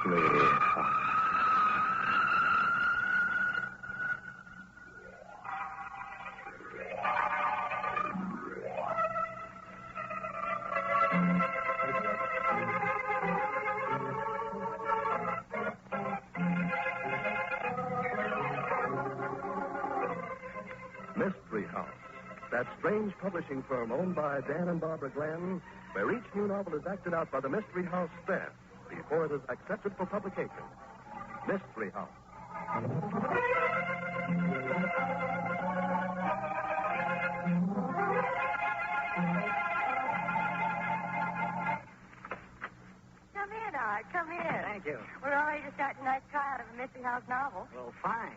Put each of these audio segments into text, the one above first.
House. Mystery House, that strange publishing firm owned by Dan and Barbara Glenn, where each new novel is acted out by the Mystery House staff before it is accepted for publication. Mystery House. Come in, Art. Come in. Thank you. We're all ready to start tonight's tryout of a Mystery House novel. Well, fine.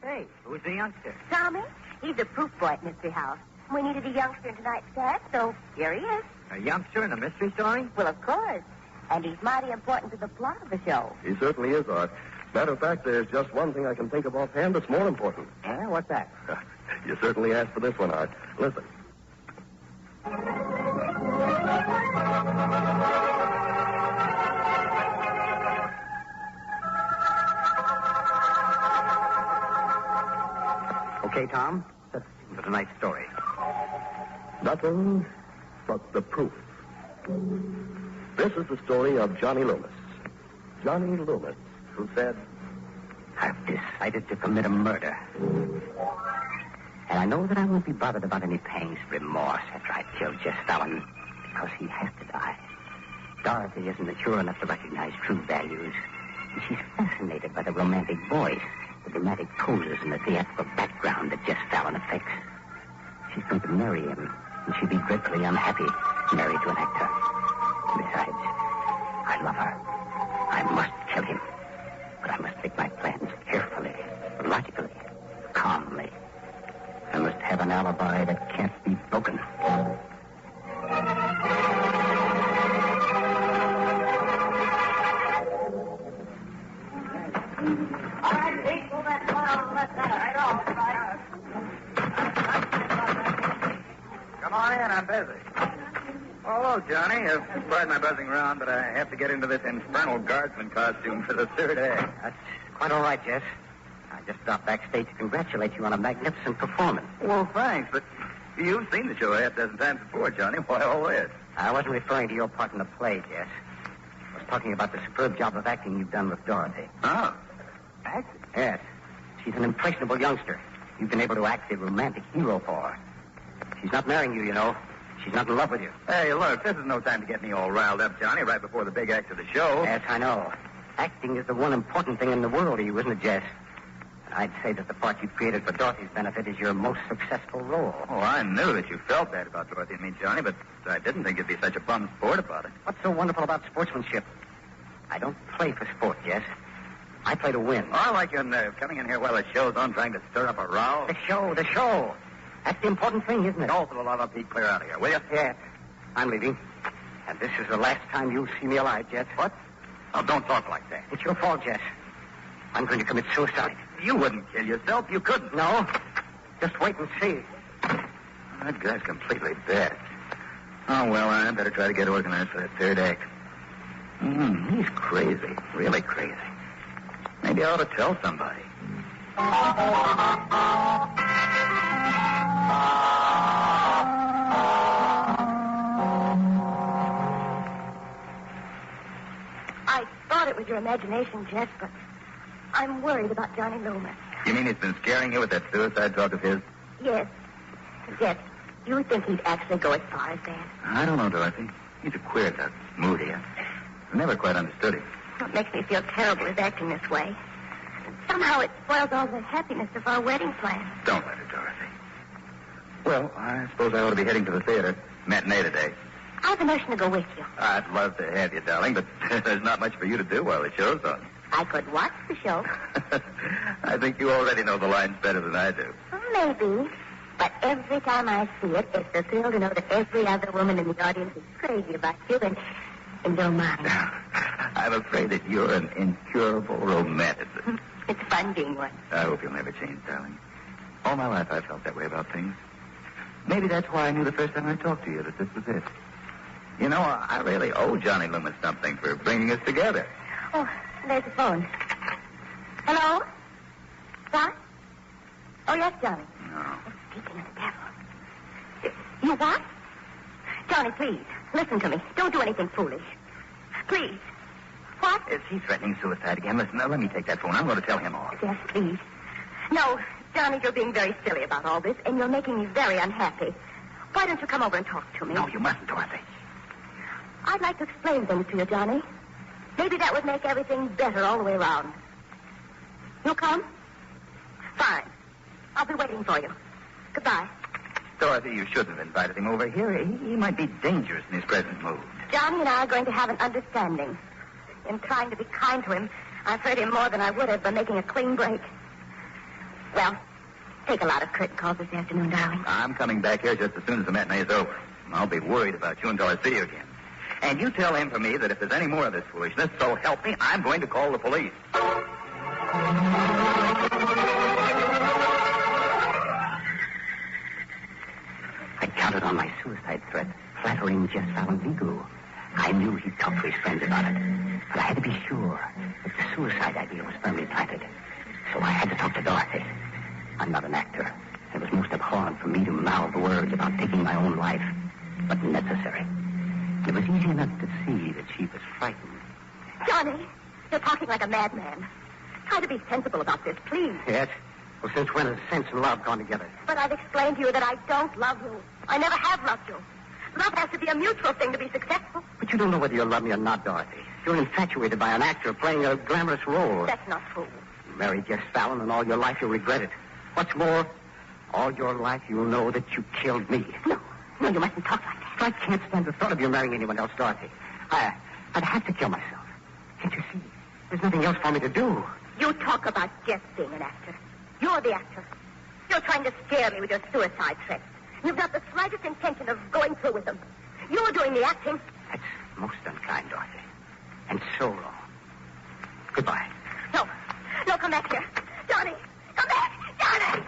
Hey, who's the youngster? Tommy, he's the proof boy at Mystery House. We needed a youngster in tonight's cast, so here he is. A youngster in a mystery story? Well, of course. And he's mighty important to the plot of the show. He certainly is, Art. Matter of fact, there's just one thing I can think of offhand that's more important. Yeah, what's that? You certainly asked for this one, Art. Listen. Okay, Tom. That's for tonight's story. Nothing but the proof. This is the story of Johnny Loomis. Johnny Loomis, who said, I've decided to commit a murder. And I know that I won't be bothered about any pangs of remorse after I kill Jess Fallon, because he has to die. Dorothy isn't mature enough to recognize true values. And she's fascinated by the romantic voice, the dramatic poses, and the theatrical background that Jess Fallon affects. She's going to marry him, and she'd be dreadfully unhappy married to an actor. Besides, I love her. I must kill him. But I must make my plans carefully, logically, calmly. I must have an alibi that can't be broken. All right, Pete, move that car on the left side. Right off, right. Come on in, I'm busy. Oh, hello, Johnny. Pardon my buzzing around, but I have to get into this infernal guardsman costume for the third act. That's quite all right, Jess. I just dropped backstage to congratulate you on a magnificent performance. Well, thanks, but you've seen the show half a dozen times before, Johnny. Why all this? I wasn't referring to your part in the play, Jess. I was talking about the superb job of acting you've done with Dorothy. Oh, acting? Yes. She's an impressionable youngster. You've been able to act a romantic hero for her. She's not marrying you, you know. She's not in love with you. Hey, look, this is no time to get me all riled up, Johnny, right before the big act of the show. Yes, I know. Acting is the one important thing in the world to you, isn't it, Jess? I'd say that the part you've created for Dorothy's benefit is your most successful role. Oh, I knew that you felt that about Dorothy and me, Johnny, but I didn't think you'd be such a bum sport about it. What's so wonderful about sportsmanship? I don't play for sport, Jess. I play to win. Oh, I like your nerve, coming in here while the show's on, trying to stir up a row. The show. That's the important thing, isn't it? Oh, for the love of Pete, clear out of here, will you? Yes. I'm leaving. And this is the last time you'll see me alive, Jess. What? Oh, don't talk like that. It's your fault, Jess. I'm going to commit suicide. You wouldn't kill yourself. You couldn't. No. Just wait and see. That guy's completely dead. Oh, well, I better try to get organized for that third act. He's crazy. Really crazy. Maybe I ought to tell somebody. I thought it was your imagination, Jess, but I'm worried about Johnny Loomis. You mean he's been scaring you with that suicide talk of his? Yes. Yes. Do you think he'd actually go as far as that? I don't know, Dorothy. He's a queer type. Moody. I never quite understood him. What makes me feel terrible is acting this way. Somehow it spoils all the happiness of our wedding plans. Don't let it, Dorothy. Well, I suppose I ought to be heading to the theater. Matinee today. I have a notion to go with you. I'd love to have you, darling, but there's not much for you to do while the show's on. I could watch the show. I think you already know the lines better than I do. Well, maybe. But every time I see it, it's a thrill to know that every other woman in the audience is crazy about you and don't mind. I'm afraid that you're an incurable romanticist. It's fun being one. I hope you'll never change, darling. All my life I've felt that way about things. Maybe that's why I knew the first time I talked to you that this was it. You know, I really owe Johnny Loomis something for bringing us together. Oh, There's the phone. Hello? What? Oh, yes, Johnny. No. Speaking of the devil. You what? Johnny, please, listen to me. Don't do anything foolish. Please. What? Is he threatening suicide again? Listen, now, let me take that phone. I'm going to tell him all. Yes, please. No, Johnny, you're being very silly about all this, and you're making me very unhappy. Why don't you come over and talk to me? No, you mustn't, Dorothy. I'd like to explain things to you, Johnny. Maybe that would make everything better all the way around. You'll come? Fine. I'll be waiting for you. Goodbye. Dorothy, you shouldn't have invited him over here. He might be dangerous in his present mood. Johnny and I are going to have an understanding. In trying to be kind to him, I've hurt him more than I would have by making a clean break. Well, take a lot of curtain calls this afternoon, darling. I'm coming back here just as soon as the matinee is over. I'll be worried about you until I see you again. And you tell him for me that if there's any more of this foolishness, so help me, I'm going to call the police. I counted on my suicide threat, flattering Jeff Fallon's ego. I knew he'd talk to his friends about it. But I had to be sure that the suicide idea was firmly planted. So I had to talk to Dorothy. I'm not an actor. It was most abhorrent for me to mouth words about taking my own life, but necessary. It was easy enough to see that she was frightened. Johnny, you're talking like a madman. Try to be sensible about this, please. Yes? Well, since when has sense and love gone together? But I've explained to you that I don't love you. I never have loved you. Love has to be a mutual thing to be successful. But you don't know whether you love me or not, Dorothy. You're infatuated by an actor playing a glamorous role. That's not true. You marry Jess Fallon, and all your life you'll regret it. What's more, all your life you'll know that you killed me. No, you mustn't talk like that. I can't stand the thought of you marrying anyone else, Dorothy. I'd have to kill myself. Can't you see? There's nothing else for me to do. You talk about Jeff being an actor. You're the actor. You're trying to scare me with your suicide threats. You've not the slightest intention of going through with them. You're doing the acting. That's most unkind, Dorothy. And so wrong. Goodbye. No, come back here. Johnny, come back. Johnny!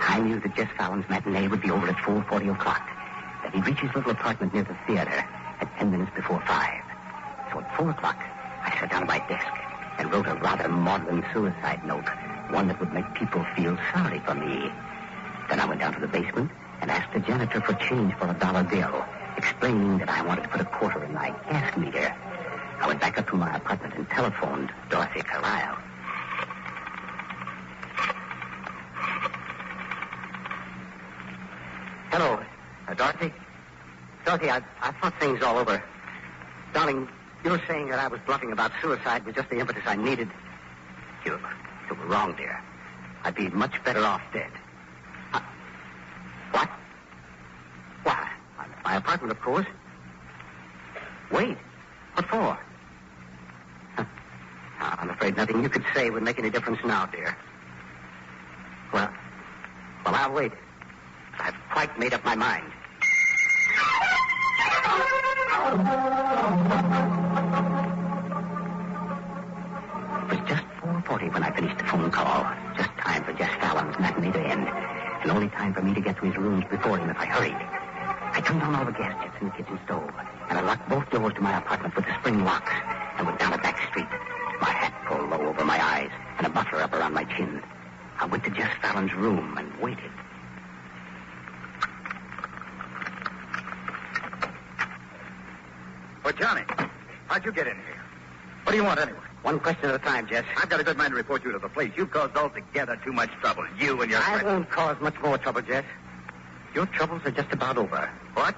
I knew that Jess Fallon's matinee would be over at 4:40 o'clock. That he'd reach his little apartment near the theater at 10 minutes before 5. So at 4 o'clock, I sat down at my desk and wrote a rather maudlin suicide note, one that would make people feel sorry for me. Then I went down to the basement and asked the janitor for change for a $1 bill, explaining that I wanted to put a quarter in my gas meter. I went back up to my apartment and telephoned Dorothy Carlyle. Hello, Dorothy? Dorothy, I thought things all over. Darling, you were saying that I was bluffing about suicide with just the impetus I needed. You were wrong, dear. I'd be much better off dead. What? Why? I'm at my apartment, of course. Wait. What for? I'm afraid nothing you could say would make any difference now, dear. Well, I'll wait. I've quite made up my mind. It was just 4:40 when I finished the phone call. Just time for Jess Fallon's matinee to end. And only time for me to get to his rooms before him if I hurried. I turned on all the gas jets in the kitchen stove, and I locked both doors to my apartment with the spring locks, and went down a back street, my hat pulled low over my eyes and a muffler up around my chin. I went to Jess Fallon's room and waited. Well, Johnny, how'd you get in here? What do you want anyway? One question at a time, Jess. I've got a good mind to report you to the police. You've caused altogether too much trouble. You and your I friends. won't cause much more trouble, Jess. Your troubles are just about over. What?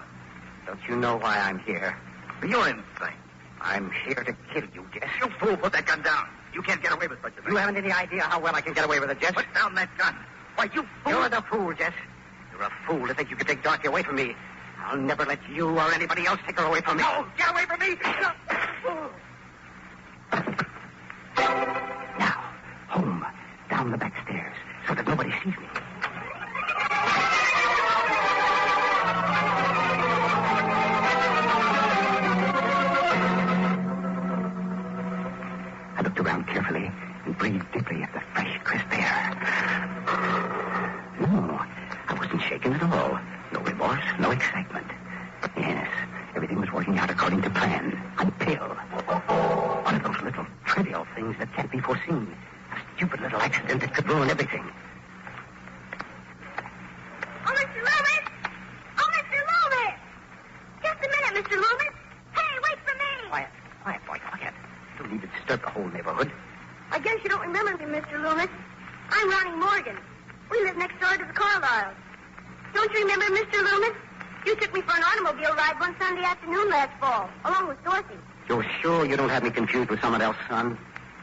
Don't you know why I'm here? You're insane. I'm here to kill you, Jess. You fool, put that gun down. You can't get away with such a thing. You haven't any idea how well I can get away with it, Jess. Put down that gun. Why, you fool. You're the fool, Jess. You're a fool to think you can take Dorothy away from me. I'll never let you or anybody else take her away from me. No, get away from me. Now, home, down the back stairs, so that nobody sees me. I looked around carefully and breathed deeply at the fresh, crisp air. No, I wasn't shaken at all. that can't be foreseen. A stupid little accident that could ruin everything. Oh, Mr. Loomis! Oh, Mr. Loomis! Just a minute, Mr. Loomis. Hey, wait for me! Quiet, boy, quiet. You don't need to disturb the whole neighborhood. I guess you don't remember me, Mr. Loomis. I'm Ronnie Morgan. We live next door to the Carlyles. Don't you remember, Mr. Loomis? You took me for an automobile ride one Sunday afternoon last fall, along with Dorothy. You're sure you don't have me confused with someone else, son?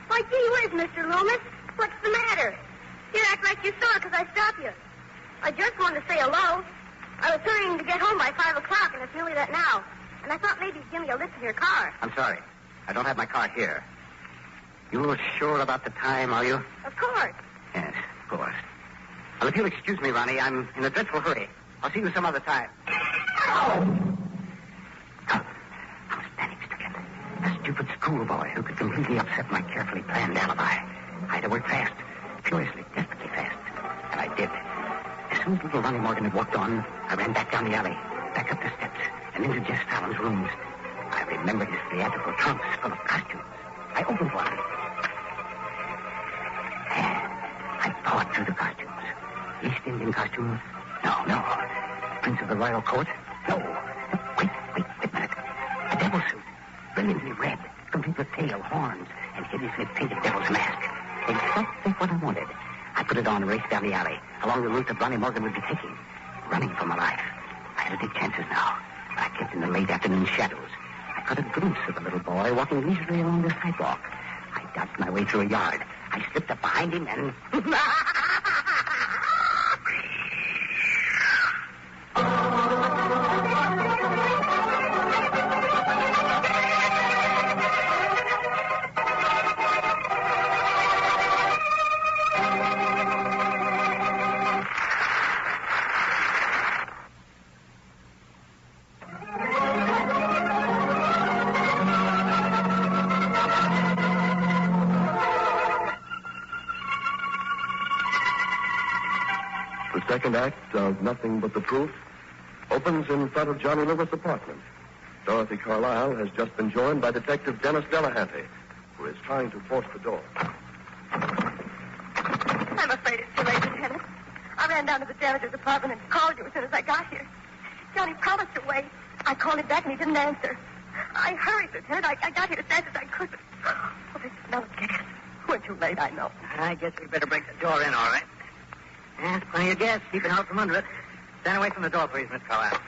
Why, gee whiz, Mr. Loomis. What's the matter? You act like you saw because I stopped you. I just wanted to say hello. I was hurrying to get home by 5 o'clock, and it's nearly that now. And I thought maybe you'd give me a lift in your car. I'm sorry. I don't have my car here. You're sure about the time, are you? Of course. Yes, of course. Well, if you'll excuse me, Ronnie, I'm in a dreadful hurry. I'll see you some other time. I was panic-stricken. A stupid schoolboy who could completely upset my carefully planned alibi. I had to work fast, furiously, desperately fast. And I did. As soon as little Ronnie Morgan had walked on, I ran back down the alley, back up the steps, and into Jess Fallon's rooms. I remembered his theatrical trunks full of costumes. I opened one. I thawed through the costumes. East Indian costume? No. Prince of the Royal Court? No. Wait a minute. A devil suit. Brilliantly red, complete with tail, horns, and hideously painted devil's mask. Exactly what I wanted. I put it on and raced down the alley, along the route that Ronnie Morgan would be taking. Running for my life. I had to take chances now. I kept in the late afternoon shadows. I caught a glimpse of the little boy walking leisurely along the sidewalk. I dodged my way through a yard. I slipped up behind him and... The second act of Nothing But the Truth opens in front of Johnny Lewis' apartment. Dorothy Carlyle has just been joined by Detective Dennis Delahanty, who is trying to force the door. I'm afraid it's too late, Lieutenant. I ran down to the janitor's apartment and called you as soon as I got here. Johnny promised to wait. I called him back and he didn't answer. I hurried, Lieutenant. I got here as fast as I could. Oh, this smells gas. We're too late, I know. I guess we better break the door in, all right. There's plenty of gas keeping out from under it. Stand away from the door, please, Miss Carlyle.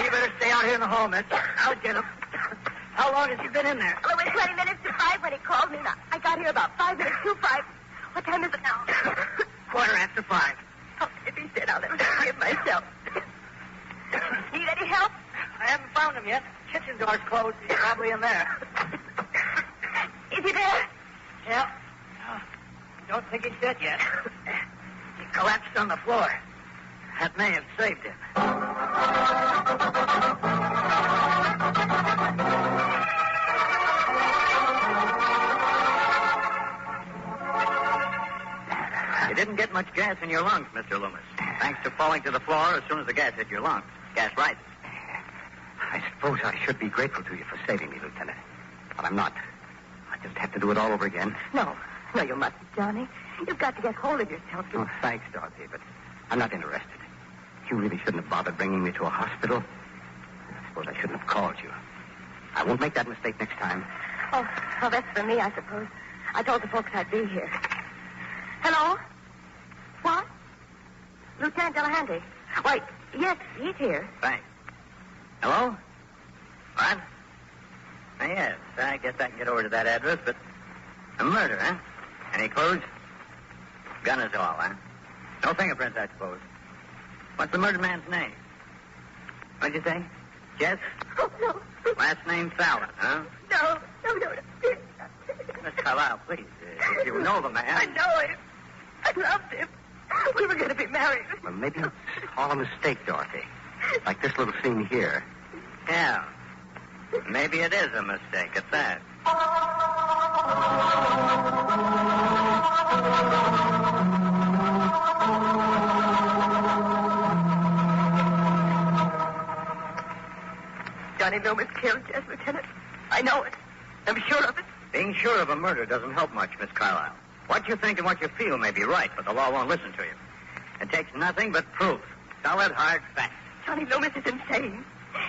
You better stay out here in the hall, miss. I'll get him. How long has he been in there? Well, it was 20 minutes to 5 when he called me. Now, I got here about 5 minutes to 5. What time is it now? 5:15. Oh, if he said, I'll never forgive myself. Need any help? I haven't found him yet. Kitchen door's closed. He's probably in there. Is he there? Yeah. Don't think he's dead yet. He collapsed on the floor. That may have saved him. You didn't get much gas in your lungs, Mr. Loomis. Thanks to falling to the floor as soon as the gas hit your lungs. Gas rises. I suppose I should be grateful to you for saving me, Lieutenant. But I'm not. I just have to do it all over again. No, you mustn't, Johnny. You've got to get hold of yourself. Oh, thanks, Dorothy, but I'm not interested. You really shouldn't have bothered bringing me to a hospital. I suppose I shouldn't have called you. I won't make that mistake next time. Oh, well, that's for me, I suppose. I told the folks I'd be here. Hello? What? Lieutenant Delahanty. Why, yes, he's here. Thanks. Hello? What? Yes, I guess I can get over to that address, but a murder, huh? Any clues? Gun is all, huh? No fingerprints, I suppose. What's the murdered man's name? What'd you say? Jess? Oh, no. Last name Fallon, huh? No. Miss Carlyle, please, if you know the man... I know him. I loved him. We were going to be married. Well, maybe it's all a mistake, Dorothy. Like this little scene here. Yeah. Maybe it is a mistake at that. Johnny, Johnny Loomis killed Jess, Lieutenant. I know it. I'm sure of it. Being sure of a murder doesn't help much, Miss Carlyle. What you think and what you feel may be right, but the law won't listen to you. It takes nothing but proof. Solid, hard facts. Johnny Loomis is insane.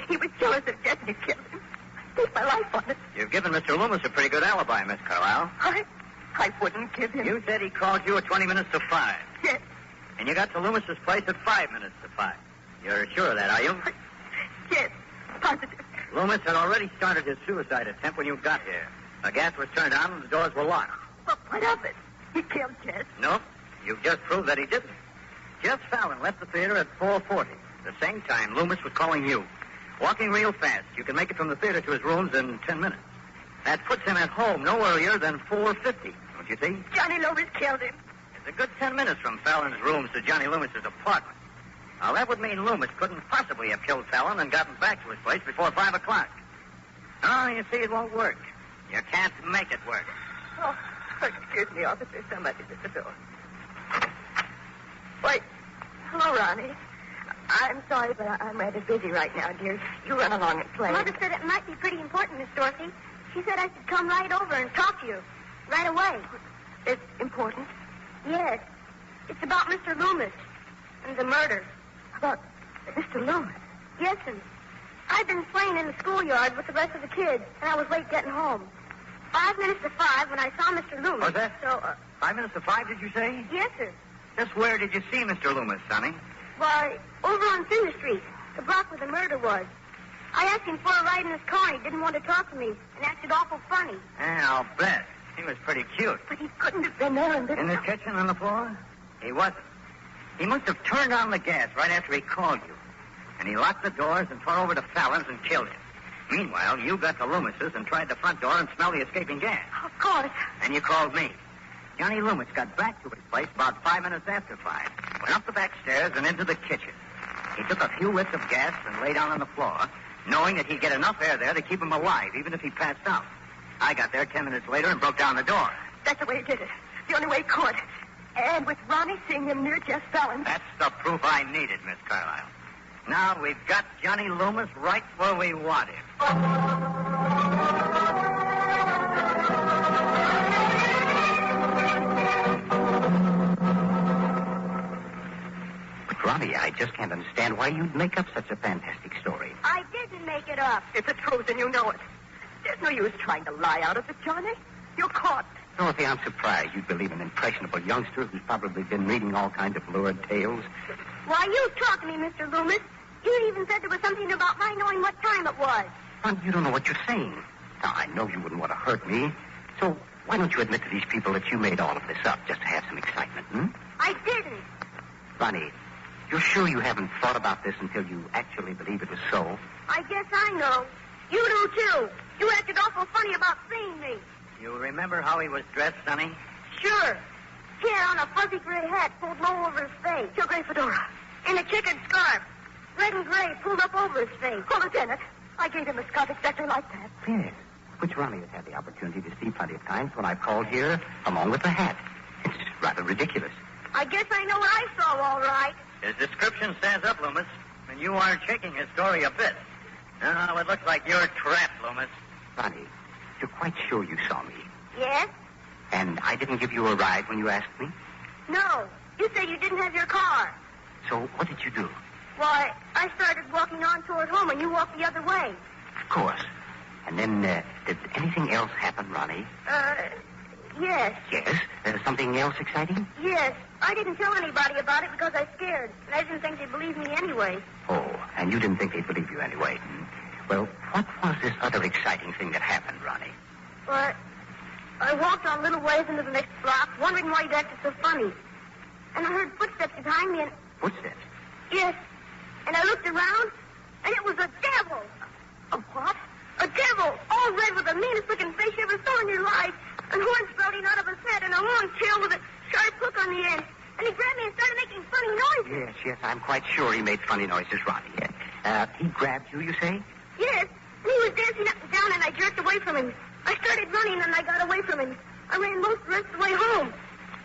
He was jealous of Jess and he killed him. I stake my life on it. You've given Mr. Loomis a pretty good alibi, Miss Carlyle. I wouldn't give him. You said he called you at 20 minutes to 5. Yes. And you got to Loomis's place at 5 minutes to 5. You're sure of that, are you? Yes, positive. Loomis had already started his suicide attempt when you got here. The gas was turned on and the doors were locked. But what of it? He killed Jess. Nope. You've just proved that he didn't. Jess Fallon left the theater at 4:40. The same time Loomis was calling you. Walking real fast. You can make it from the theater to his rooms in 10 minutes. That puts him at home no earlier than 4:50. Don't you see? Johnny Loomis killed him. It's a good 10 minutes from Fallon's rooms to Johnny Loomis's apartment. Now, that would mean Loomis couldn't possibly have killed Fallon and gotten back to his place before 5 o'clock. Oh, you see, it won't work. You can't make it work. Oh, excuse me, officer. Somebody's at the door. Wait. Hello, Ronnie. I'm sorry, but I'm rather busy right now, dear. You run along and play. Mother said it might be pretty important, Miss Dorothy. She said I should come right over and talk to you. Right away. It's important? Yes. It's about Mr. Loomis and the murder. About Mr. Loomis? Yes, and I'd been playing in the schoolyard with the rest of the kids, and I was late getting home. 5 minutes to 5 when I saw Mr. Loomis. What's that? So, 5 minutes to 5, did you say? yes, sir. Just where did you see Mr. Loomis, Sonny? Why, over on Cinder Street, the block where the murder was. I asked him for a ride in his car, and he didn't want to talk to me, and acted awful funny. Yeah, I'll bet. He was pretty cute. But he couldn't have been there and In the kitchen on the floor? He wasn't. He must have turned on the gas right after he called you. And he locked the doors and tore over to Fallon's and killed him. Meanwhile, you got to Loomis's and tried the front door and smelled the escaping gas. Of course. And you called me. Johnny Loomis got back to his place about 5 minutes after 5. Went up the back stairs and into the kitchen. He took a few whiffs of gas and lay down on the floor, knowing that he'd get enough air there to keep him alive, even if he passed out. I got there 10 minutes later and broke down the door. That's the way he did it. The only way he could. And with Ronnie seeing him near Jess Fallon. That's the proof I needed, Miss Carlyle. Now we've got Johnny Loomis right where we want him. But, Ronnie, I just can't understand why you'd make up such a fantastic story. I didn't make it up. It's the truth, and you know it. There's no use trying to lie out of it, Johnny. You're caught. Dorothy, I'm surprised you'd believe an impressionable youngster who's probably been reading all kinds of lurid tales. Why, you talked to me, Mr. Loomis. You even said there was something about my knowing what time it was. Ron, you don't know what you're saying. Now, I know you wouldn't want to hurt me. So why don't you admit to these people that you made all of this up just to have some excitement, hmm? I didn't. Ronnie, you're sure you haven't thought about this until you actually believe it was so? I guess I know. You do, too. You acted awful funny about seeing me. You remember how he was dressed, Sonny? Sure. He had on a fuzzy gray hat pulled low over his face. Your gray fedora. And a checkered scarf. Red and gray pulled up over his face. Oh, Lieutenant, I gave him a scarf exactly like that. Yes, which Ronnie has had the opportunity to see plenty of times when I've called here, along with the hat. It's rather ridiculous. I guess I know what I saw, all right. His description stands up, Loomis, and you aren't shaking his story a bit. No, it looks like you're trapped, Loomis. Ronnie, you're quite sure you saw me? Yes? And I didn't give you a ride when you asked me? No. You said you didn't have your car. So what did you do? Why, I started walking on toward home, and you walked the other way. Of course. And then, did anything else happen, Ronnie? Yes. Yes? Something else exciting? Yes. I didn't tell anybody about it because I was scared, and I didn't think they'd believe me anyway. Oh, and you didn't think they'd believe you anyway. Well, what was this other exciting thing that happened, Ronnie? Well, I walked on a little ways into the next block, wondering why he'd acted so funny. And I heard footsteps behind me, and... Footsteps? Yes. And I looked around, and it was a devil. A what? A devil, all red with the meanest looking face you ever saw in your life, and horns sprouting out of his head, and a long tail with a sharp hook on the end. And he grabbed me and started making funny noises. Yes, I'm quite sure he made funny noises, Ronnie. He grabbed you, you say? Yes, and he was dancing up and down, and I jerked away from him. I started running, and I got away from him. I ran most of the rest of the way home.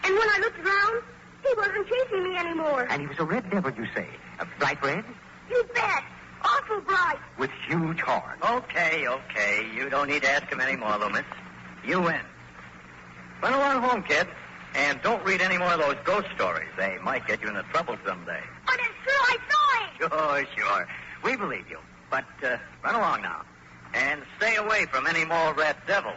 And when I looked around, he wasn't chasing me anymore. And he was a red devil, you say? A bright red? You bet. Awful beautiful bride. with huge horns. Okay. You don't need to ask him any more, Loomis. You win. Run along home, kid. And don't read any more of those ghost stories. They might get you into trouble someday. But it's true, I saw him. Sure. We believe you. But run along now. And stay away from any more red devils.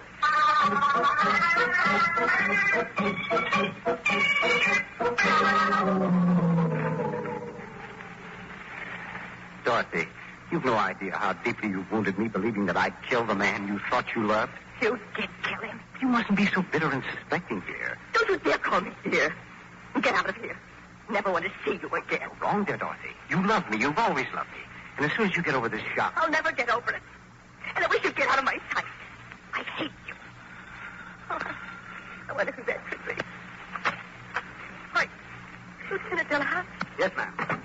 Dorothy, you've no idea how deeply you've wounded me believing that I'd kill the man you thought you loved. You did kill him. You mustn't be so bitter and suspecting, dear. Don't you dare call me dear. Get out of here. Never want to see you again. You're wrong, dear Dorothy. You love me. You've always loved me. And as soon as you get over this shock... I'll never get over it. And I wish you'd get out of my sight. I hate you. Oh, I wonder who that could be. Why, Lieutenant Delahunt? Yes, ma'am.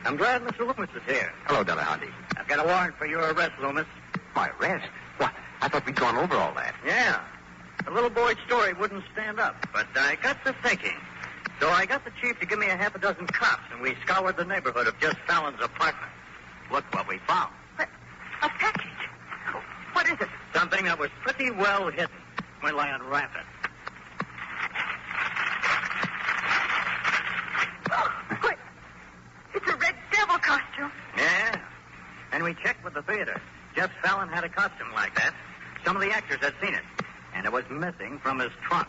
I'm glad Mr. Loomis is here. Hello, Delahanty. I've got a warrant for your arrest, Loomis. My arrest? What? I thought we'd gone over all that. Yeah. The little boy's story wouldn't stand up, but I got to thinking. So I got the chief to give me a half a dozen cops, and we scoured the neighborhood of just Fallon's apartment. Look what we found. A package. What is it? Something that was pretty well hidden. We'll unwrap it. Oh, wait. It's a red devil costume. Yeah. And we checked with the theater. Jeff Fallon had a costume like that. Some of the actors had seen it. And it was missing from his trunk.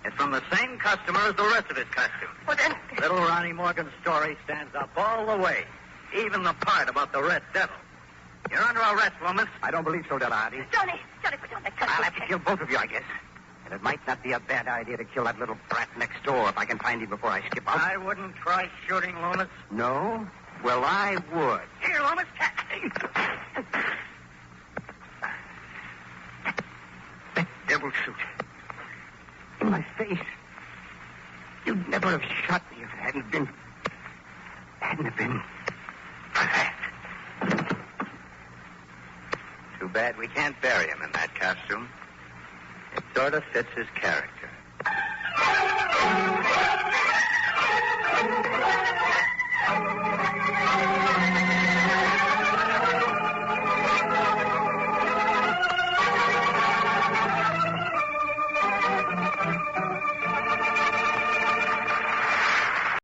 It's from the same customer as the rest of his costumes. Well, then... Little Ronnie Morgan's story stands up all the way. Even the part about the red devil. You're under arrest, Loomis. I don't believe so, Delahanty. Johnny, put down that gun. I'll have to kill both of you, I guess. And it might not be a bad idea to kill that little brat next door if I can find him before I skip out. I wouldn't try shooting, Loomis. No? Well, I would. Here, Loomis. That devil suit. In my face. You'd never have shot me if it hadn't been for that. Too bad we can't bury him in that costume. It sort of fits his character.